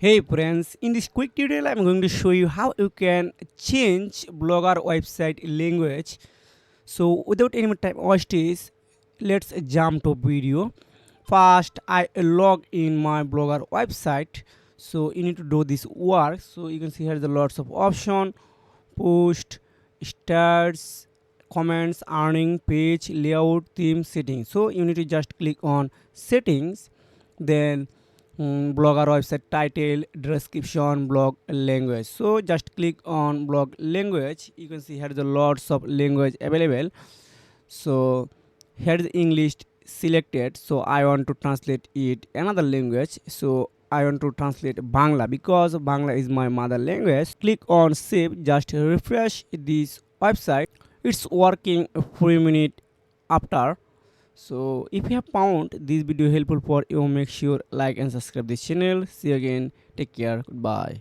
Hey friends, in this quick tutorial I'm going to show you how you can change blogger website language. So without any more time wastage, let's jump to video. First I log in my blogger website. So you need to do this work. So you can see here the lots of option, post, starts, comments, earning, page, layout, theme, settings. So you need to just click on settings, then blogger website title, description, blog language. So just click on blog language. You can see here the lots of language available. So here is English selected. So I want to translate it another language. So I want to translate Bangla because Bangla is my mother language. Click on save. Just refresh this website. It's working a few minutes after. So if you have found this video helpful for you, make sure like and subscribe this channel. See you again. Take care. Goodbye.